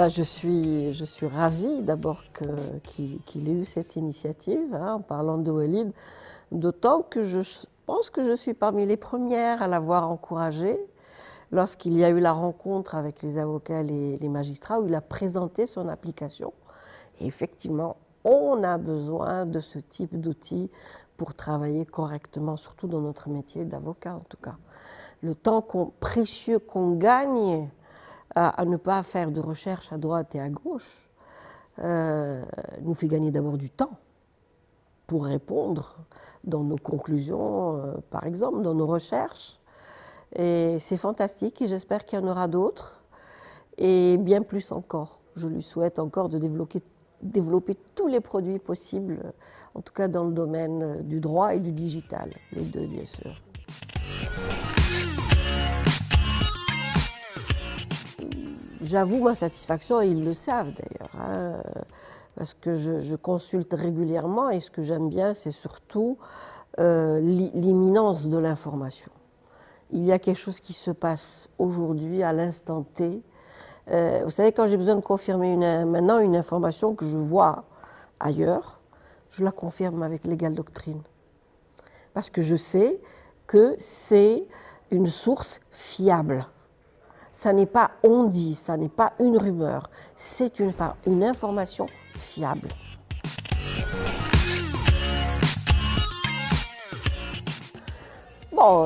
Je suis ravie d'abord qu'il ait eu cette initiative, hein, en parlant de Walid, d'autant que je pense que je suis parmi les premières à l'avoir encouragé lorsqu'il y a eu la rencontre avec les avocats et les magistrats où il a présenté son application. Et effectivement, on a besoin de ce type d'outils pour travailler correctement, surtout dans notre métier d'avocat en tout cas. Le temps précieux qu'on gagne à ne pas faire de recherche à droite et à gauche nous fait gagner d'abord du temps pour répondre dans nos conclusions, par exemple, dans nos recherches. Et c'est fantastique et j'espère qu'il y en aura d'autres et bien plus encore. Je lui souhaite encore de développer tous les produits possibles, en tout cas dans le domaine du droit et du digital, les deux bien sûr. J'avoue ma satisfaction, et ils le savent d'ailleurs, hein, parce que je consulte régulièrement et ce que j'aime bien, c'est surtout l'imminence de l'information. Il y a quelque chose qui se passe aujourd'hui, à l'instant T. Vous savez, quand j'ai besoin de confirmer maintenant une information que je vois ailleurs, je la confirme avec Legal Doctrine. Parce que je sais que c'est une source fiable. Ça n'est pas on dit, ça n'est pas une rumeur, c'est une information fiable. Bon,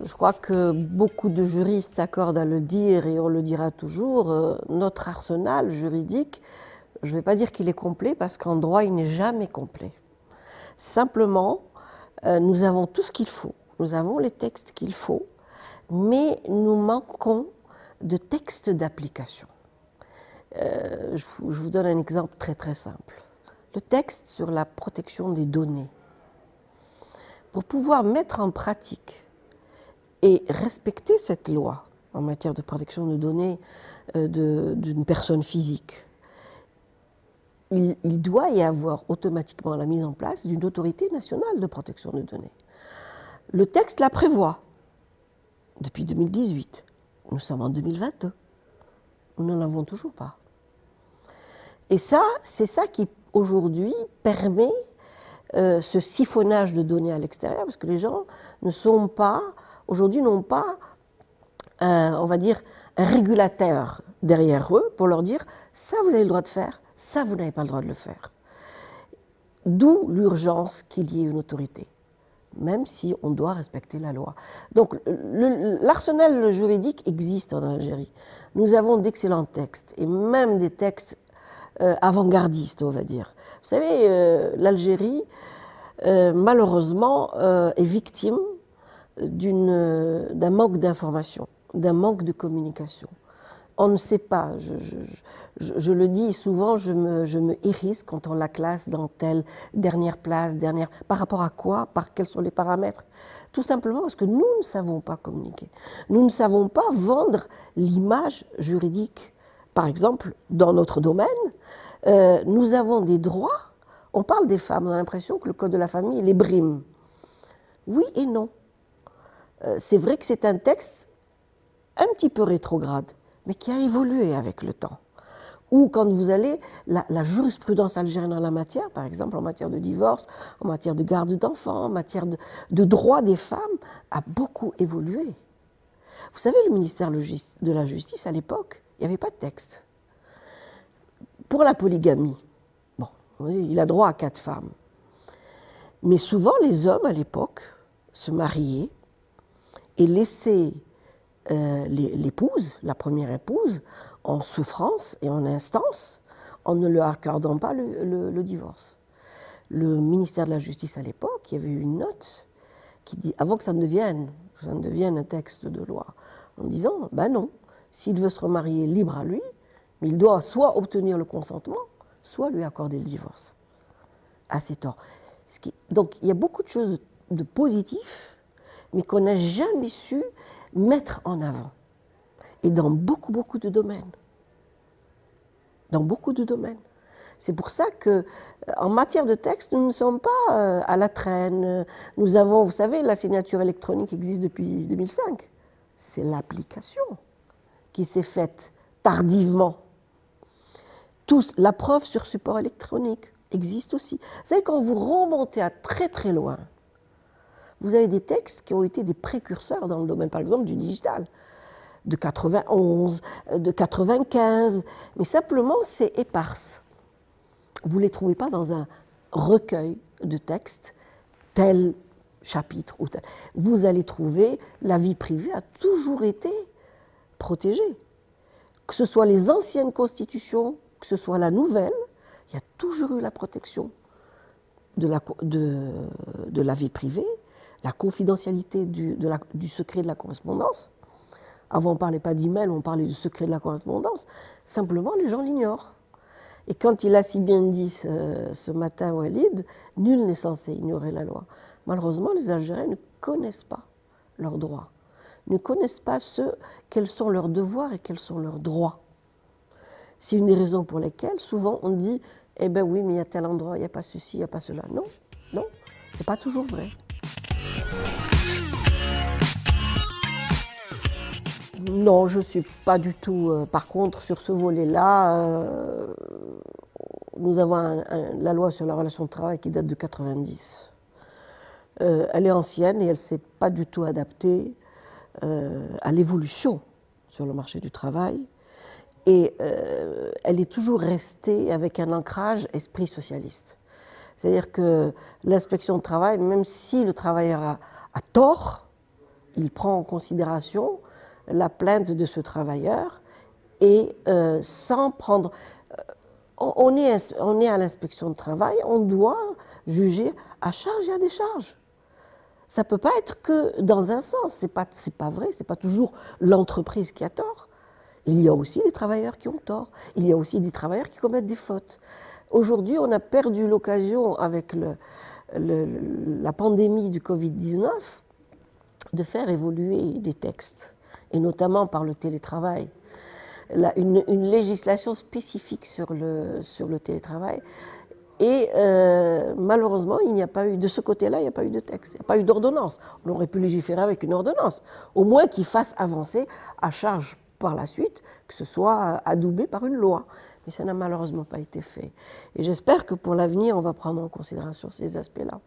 je crois que beaucoup de juristes s'accordent à le dire et on le dira toujours, notre arsenal juridique, je ne vais pas dire qu'il est complet parce qu'en droit il n'est jamais complet. Simplement, nous avons tout ce qu'il faut, nous avons les textes qu'il faut, mais nous manquons de textes d'application. Je vous donne un exemple très très simple. Le texte sur la protection des données. Pour pouvoir mettre en pratique et respecter cette loi en matière de protection de données d'une personne physique, il doit y avoir automatiquement la mise en place d'une autorité nationale de protection de données. Le texte la prévoit depuis 2018. Nous sommes en 2022. Nous n'en avons toujours pas. Et ça, c'est ça qui aujourd'hui permet ce siphonnage de données à l'extérieur, parce que les gens ne sont pas, aujourd'hui n'ont pas, on va dire, un régulateur derrière eux pour leur dire ça vous avez le droit de faire, ça vous n'avez pas le droit de le faire. D'où l'urgence qu'il y ait une autorité, même si on doit respecter la loi. Donc l'arsenal juridique existe en Algérie. Nous avons d'excellents textes, et même des textes avant-gardistes, on va dire. Vous savez, l'Algérie, malheureusement, est victime d'un manque d'information, d'un manque de communication. On ne sait pas, je le dis souvent, je me hérisse quand on la classe dans telle dernière place, par rapport à quoi, quels sont les paramètres? Tout simplement parce que nous ne savons pas communiquer. Nous ne savons pas vendre l'image juridique. Par exemple, dans notre domaine, nous avons des droits, on parle des femmes, on a l'impression que le Code de la famille les brime. Oui et non. C'est vrai que c'est un texte un petit peu rétrograde, mais qui a évolué avec le temps. Ou quand vous allez, la jurisprudence algérienne en la matière, par exemple en matière de divorce, en matière de garde d'enfants, en matière de droits des femmes, a beaucoup évolué. Vous savez, le ministère de la Justice, à l'époque, il n'y avait pas de texte. Pour la polygamie, bon, il a droit à 4 femmes. Mais souvent, les hommes, à l'époque, se mariaient et laissaient l'épouse, la première épouse, en souffrance et en instance, en ne leur accordant pas le divorce. Le ministère de la Justice à l'époque, il y avait eu une note qui dit, avant que ça ne devienne un texte de loi, en disant, ben non, s'il veut se remarier, libre à lui, mais il doit soit obtenir le consentement, soit lui accorder le divorce. À ses torts. Donc il y a beaucoup de choses de positif, mais qu'on n'a jamais su mettre en avant. Et dans beaucoup, beaucoup de domaines. Dans beaucoup de domaines. C'est pour ça qu'en matière de texte, nous ne sommes pas à la traîne. Nous avons, vous savez, la signature électronique existe depuis 2005. C'est l'application qui s'est faite tardivement. La preuve sur support électronique existe aussi. Vous savez, quand vous remontez à très très loin, vous avez des textes qui ont été des précurseurs dans le domaine, par exemple, du digital, de 91, de 95, mais simplement c'est éparse. Vous ne les trouvez pas dans un recueil de textes, tel chapitre ou tel. Vous allez trouver la vie privée a toujours été protégée. Que ce soit les anciennes constitutions, que ce soit la nouvelle, il y a toujours eu la protection de la vie privée, la confidentialité du secret de la correspondance. Avant, on ne parlait pas d'email, on parlait du secret de la correspondance. Simplement, les gens l'ignorent. Et quand il a si bien dit ce matin, Walid, nul n'est censé ignorer la loi. Malheureusement, les Algériens ne connaissent pas leurs droits, ne connaissent pas quels sont leurs devoirs et quels sont leurs droits. C'est une des raisons pour lesquelles, souvent, on dit « Eh bien oui, mais il y a tel endroit, il n'y a pas ceci, il n'y a pas cela. » Non, non, ce n'est pas toujours vrai. Non, je ne suis pas du tout. Par contre, sur ce volet-là, nous avons la loi sur la relation de travail qui date de 90. Elle est ancienne et elle ne s'est pas du tout adaptée à l'évolution sur le marché du travail. Et elle est toujours restée avec un ancrage esprit socialiste. C'est-à-dire que l'inspection de travail, même si le travailleur a tort, il prend en considération la plainte de ce travailleur et sans prendre... On est à l'inspection de travail, on doit juger à charge et à décharge. Ça ne peut pas être que dans un sens, c'est pas vrai, c'est pas toujours l'entreprise qui a tort. Il y a aussi les travailleurs qui ont tort, il y a aussi des travailleurs qui commettent des fautes. Aujourd'hui, on a perdu l'occasion avec la pandémie du Covid-19 de faire évoluer des textes, et notamment par le télétravail. Une législation spécifique sur le télétravail. Et malheureusement, il n'y a pas eu, de ce côté-là, il n'y a pas eu de texte, il n'y a pas eu d'ordonnance. On aurait pu légiférer avec une ordonnance, au moins qui fasse avancer à charge par la suite, que ce soit adoubé par une loi. Mais ça n'a malheureusement pas été fait. Et j'espère que pour l'avenir, on va prendre en considération ces aspects-là.